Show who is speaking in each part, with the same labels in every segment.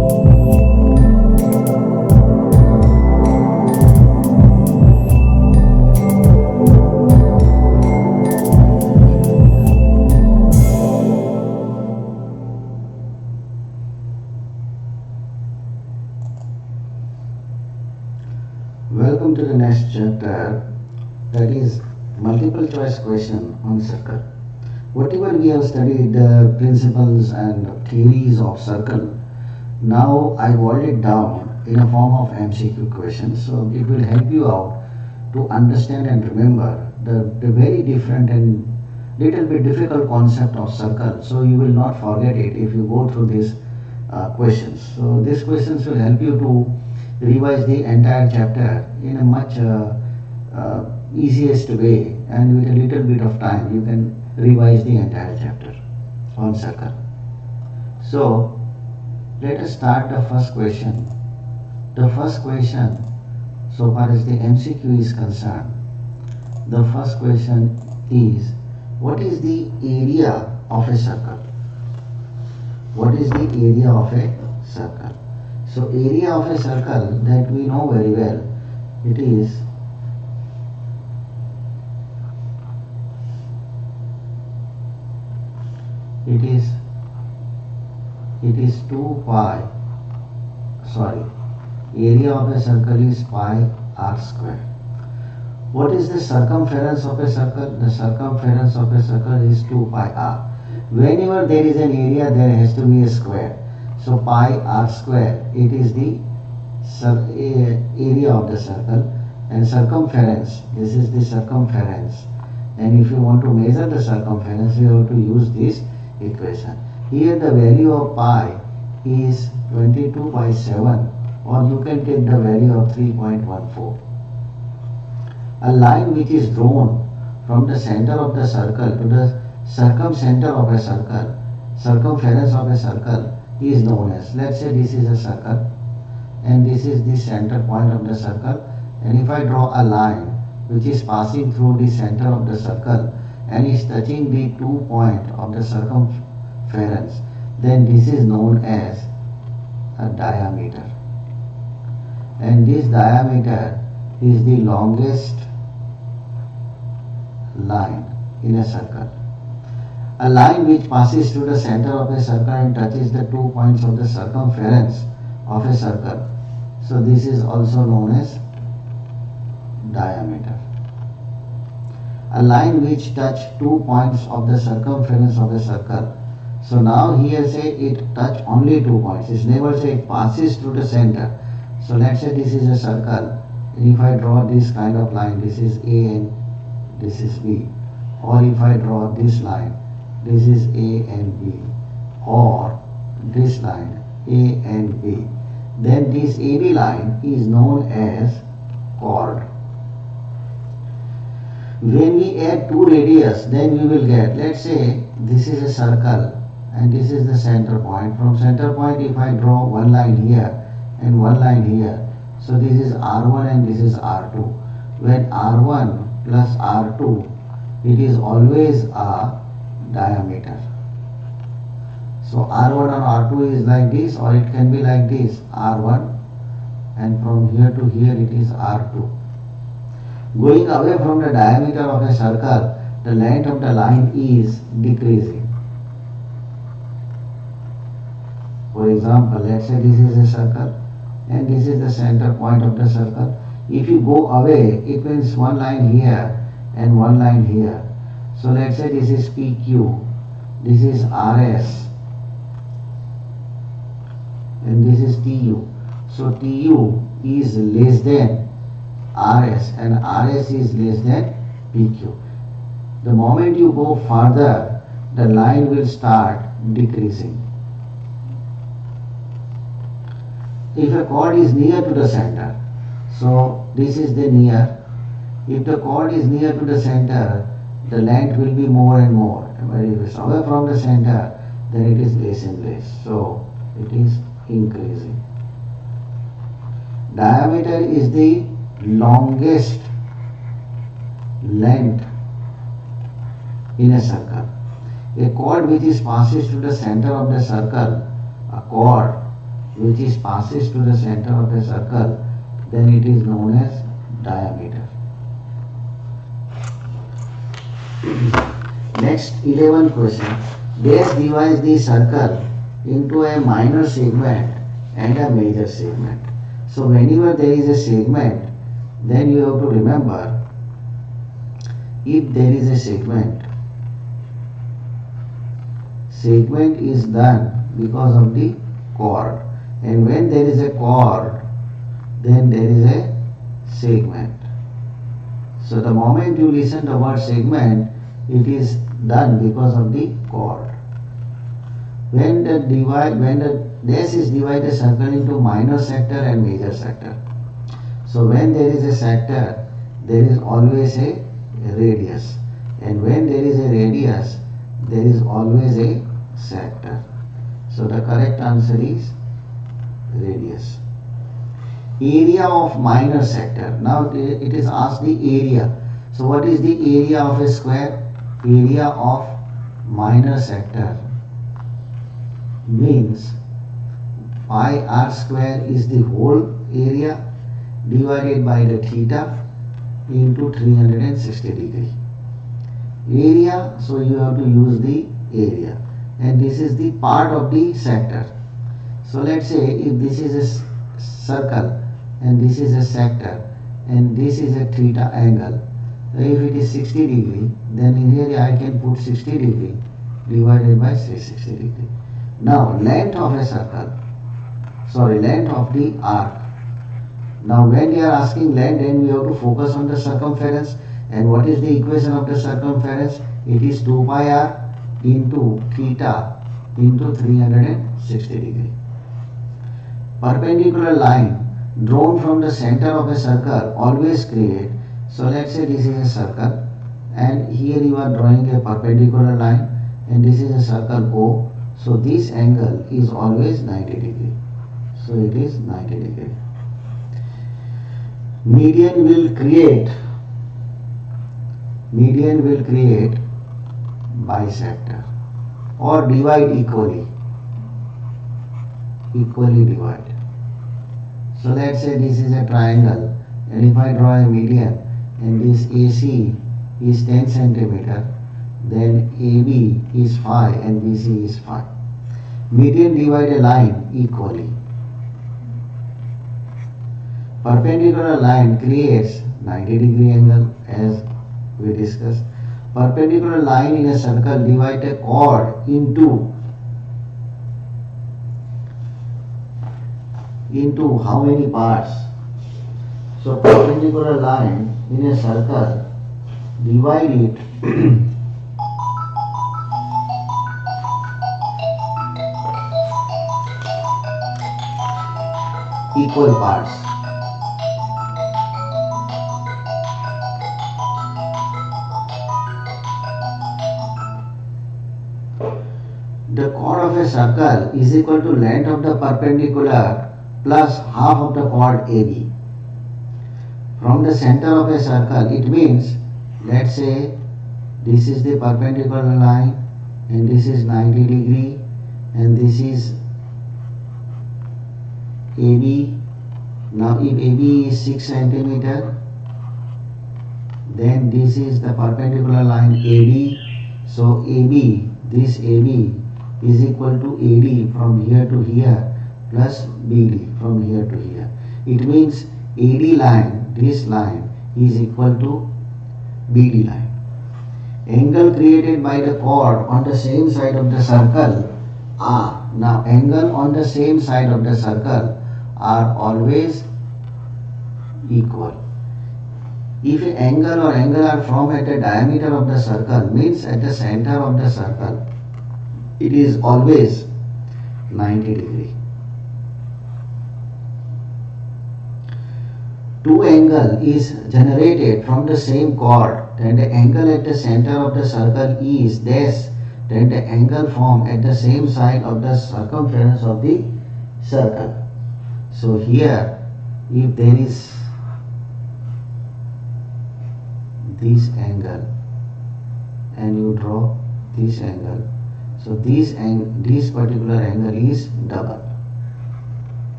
Speaker 1: Welcome to the next chapter, that is multiple choice question on circle. Whatever we have studied the principles and theories of circle, now I boiled it down in a form of MCQ questions, so it will help you out to understand and remember the very different and little bit difficult concept of circle, so you will not forget it if you go through these questions. So these questions will help you to revise the entire chapter in a much easiest way, and with a little bit of time you can revise the entire chapter on circle. So let us start the first question. The first question, so far as the MCQ is concerned, the first question is, what is the area of a circle? What is the area of a circle? So area of a circle, that we know very well, it is it is 2 pi, sorry, area of a circle is pi r square. What is the circumference of a circle? The circumference of a circle is 2 pi r. Whenever there is an area, there has to be a square. So pi r square, it is the area of the circle, and circumference, this is the circumference. And if you want to measure the circumference, you have to use this equation. Here the value of pi is 22 by 7, or you can take the value of 3.14. A line which is drawn from the center of the circle to the circumcenter of a circle, circumference of a circle, is known as, let's say this is a circle and this is the center point of the circle, and if I draw a line which is passing through the center of the circle and is touching the 2 point of the circumference, then this is known as a diameter, and this diameter is the longest line in a circle. A line which passes through the center of a circle and touches the 2 points of the circumference of a circle, so this is also known as diameter. A line which touch 2 points of the circumference of a circle, so now here say it touch only 2 points, it never say it passes through the center. So let's say this is a circle, and if I draw this kind of line, this is A and this is B, or if I draw this line, this is A and B, or this line A and B, then this AB line is known as chord. When we add two radius, then we will get, let's say this is a circle and this is the center point. From center point, if I draw one line here and one line here, so this is R1 and this is R2. When R1 plus R2, it is always a diameter. So R1 and R2 is like this, or it can be like this, R1, and from here to here it is R2. Going away from the diameter of a circle, the length of the line is decreasing. For example, let's say this is a circle and this is the center point of the circle. If you go away, it means one line here and one line here. So let's say this is PQ, this is RS, and this is TU. So TU is less than RS and RS is less than PQ. The moment you go further, the line will start decreasing. If a chord is near to the center, so this is the near. If the chord is near to the center, the length will be more and more. But if it's away from the center, then it is less and less. So it is increasing. Diameter is the longest length in a circle. A chord which is passes through the center of the circle, a chord which is passes to the center of a circle, then it is known as diameter. Next 11 question. Dash divides the circle into a minor segment and a major segment. So whenever there is a segment, then you have to remember, if there is a segment is done because of the chord, and when there is a chord, then there is a segment. So the moment you listen to the word segment, it is done because of the chord. When the dash is divided circle into minor sector and major sector. So when there is a sector, there is always a radius, and when there is a radius, there is always a sector. So the correct answer is radius. Area of minor sector. Now it is asked the area. So what is the area of a square? Area of minor sector means pi r square is the whole area divided by the theta into 360 degree. Area, so you have to use the area, and this is the part of the sector. So let's say if this is a circle and this is a sector and this is a theta angle, if it is 60 degree, then in here I can put 60 degree divided by 360 degree. Now length of a circle, length of the arc. Now when we are asking length, then we have to focus on the circumference. And what is the equation of the circumference? It is 2 pi r into theta into 360 degree. Perpendicular line drawn from the center of a circle always create. So let's say this is a circle, and here you are drawing a perpendicular line, and this is a circle O. So this angle is always 90 degree. So it is 90 degree. Median will create bisector or divide equally divide. So let's say this is a triangle, and if I draw a median and this AC is 10 centimeter, then AB is 5 and BC is 5. Median divide a line equally. Perpendicular line creates 90 degree angle as we discussed. Perpendicular line in a circle divide a chord into how many parts? So perpendicular line in a circle, divide it equal parts. The chord of a circle is equal to length of the perpendicular plus half of the chord AB. From the center of a circle, it means, let's say this is the perpendicular line and this is 90 degree and this is AB. Now if AB is 6 centimeter, then this is the perpendicular line AD. So AB, this AB is equal to AD from here to here plus BD from here to here. It means AD line, this line is equal to BD line. Angle created by the chord on the same side of the circle are, now angle on the same side of the circle are always equal. If angle or angle are formed at the diameter of the circle, means at the center of the circle, it is always 90 degree. Two angle is generated from the same chord, then the angle at the center of the circle is dash, then the angle formed at the same side of the circumference of the circle. So here, if there is this angle and you draw this angle, so this particular angle is double.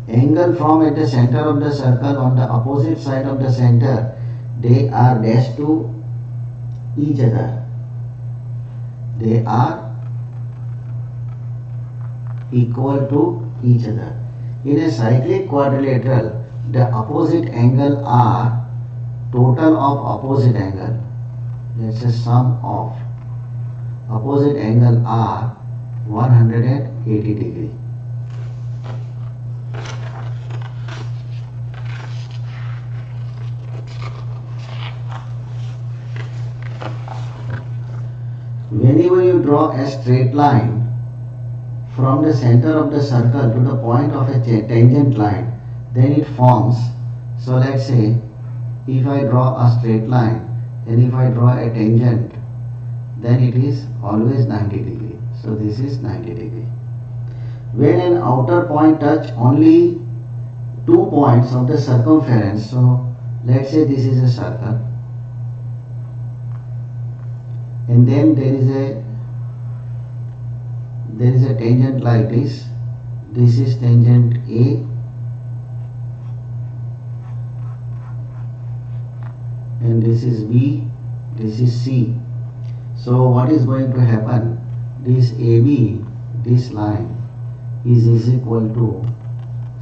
Speaker 1: Angle from at the center of the circle on the opposite side of the center, they are dashed to each other. They are equal to each other. In a cyclic quadrilateral, the opposite angle are total of opposite angle. That's a sum of opposite angle are 180 degree. Whenever you draw a straight line from the center of the circle to the point of a tangent line, then it forms. So let's say if I draw a straight line and if I draw a tangent, then it is always 90 degree. So this is 90 degree. When an outer point touch only 2 points of the circumference, so let's say this is a circle, and then there is a tangent like this. This is tangent A, and this is B, this is C. So what is going to happen? This AB, this line is equal to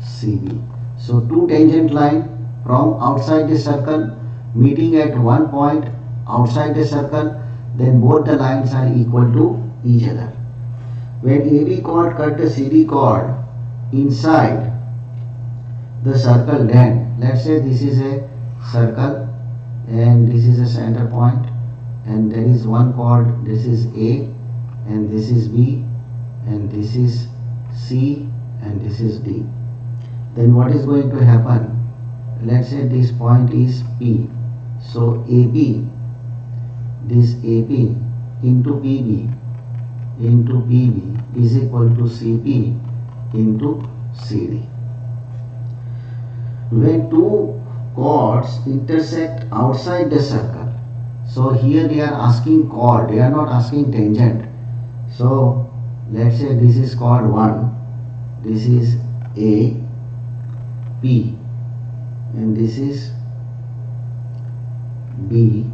Speaker 1: CB. So two tangent line from outside the circle meeting at one point outside the circle, then both the lines are equal to each other. When AB chord cut the CD chord inside the circle, then let's say this is a circle and this is a center point, and there is one chord, this is A and this is B and this is C and this is D. Then what is going to happen? Let's say this point is P. So AB, this AB into PB is equal to CP into CD. When two chords intersect outside the circle, so here they are asking chord, they are not asking tangent. So let's say this is chord 1, this is A, P, and this is B,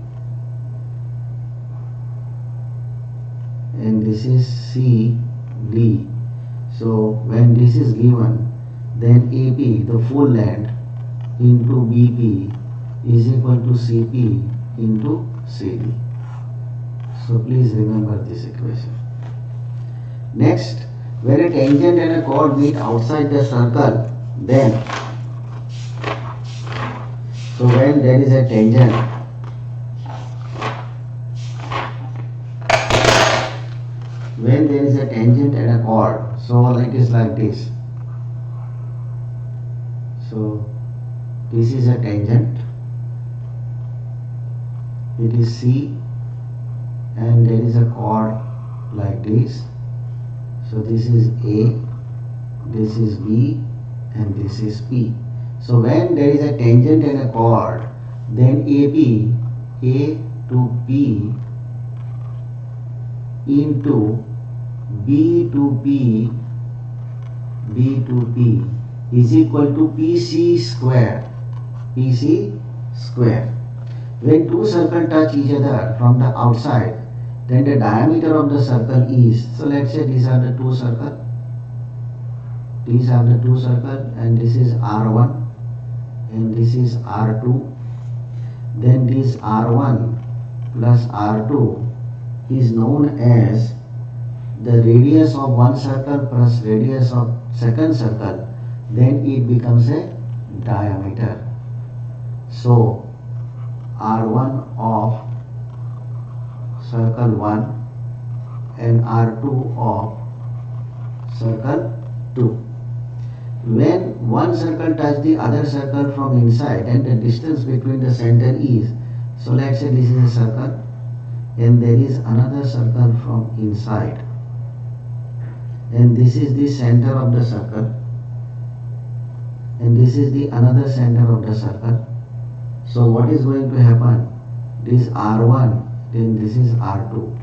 Speaker 1: and this is C, D. So when this is given, then AP, the full length, into BP is equal to CP into CD. So please remember this equation. Next, where a tangent and a chord meet outside the circle, then, so when there is a tangent, and a chord, so it is like this. So this is a tangent, it is C, and there is a chord like this. So this is A, this is B, and this is P. So when there is a tangent and a chord, then AP, A to P into B to P, B to P is equal to PC square. PC square. When two circles touch each other from the outside, then the diameter of the circle is, so let's say these are the two circles. These are the two circles, and this is R1 and this is R2. Then this R1 plus R2 is known as the radius of one circle plus radius of second circle. Then it becomes a diameter. So R1 of circle 1 and R2 of circle 2. When one circle touches the other circle from inside, and the distance between the center is, so let's say this is a circle and there is another circle from inside, and this is the center of the circle, and this is the another center of the circle. So what is going to happen? This R1, then this is R2.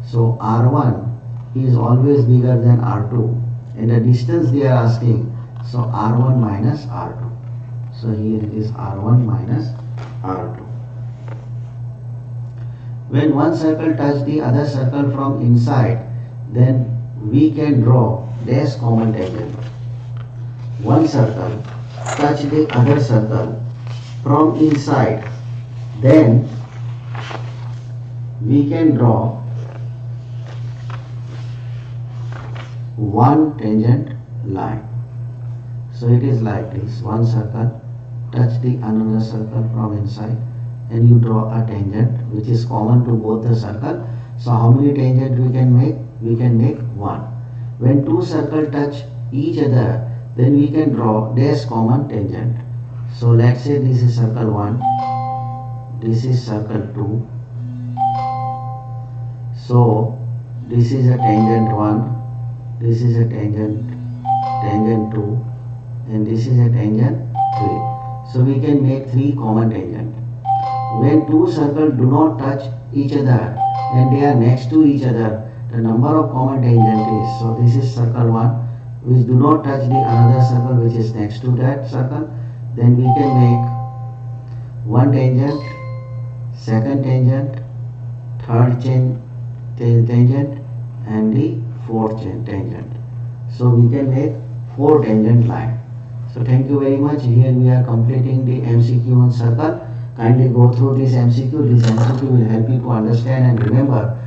Speaker 1: So R1 is always bigger than R2, and the distance they are asking, So R1 minus R2. So here it is R1 minus R2. When one circle touches the other circle from inside, then we can draw dash common tangent. One circle touch the other circle from inside, then we can draw one tangent line. So it is like this: one circle touch the another circle from inside, and you draw a tangent which is common to both the circle. So how many tangent we can make? We can make one. When two circles touch each other, then we can draw dash common tangent. So let's say this is circle 1, this is circle 2. So this is a tangent 1, this is a tangent 2, and this is a tangent 3. So we can make 3 common tangent. When two circles do not touch each other and they are next to each other, the number of common tangent is, so this is circle 1 which do not touch the another circle which is next to that circle, then we can make one tangent, second tangent, third tangent, and the fourth tangent. So we can make 4 tangent line. So thank you very much. Here we are completing the MCQ on circle. Kindly go through this MCQ. This MCQ will help you to understand and remember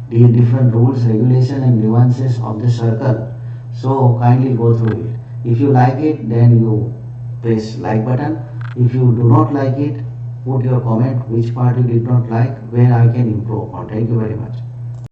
Speaker 1: the different rules, regulation and nuances of the circle. So kindly go through it. If you like it, then you press like button. If you do not like it, put your comment which part you did not like, where I can improve on. Thank you very much.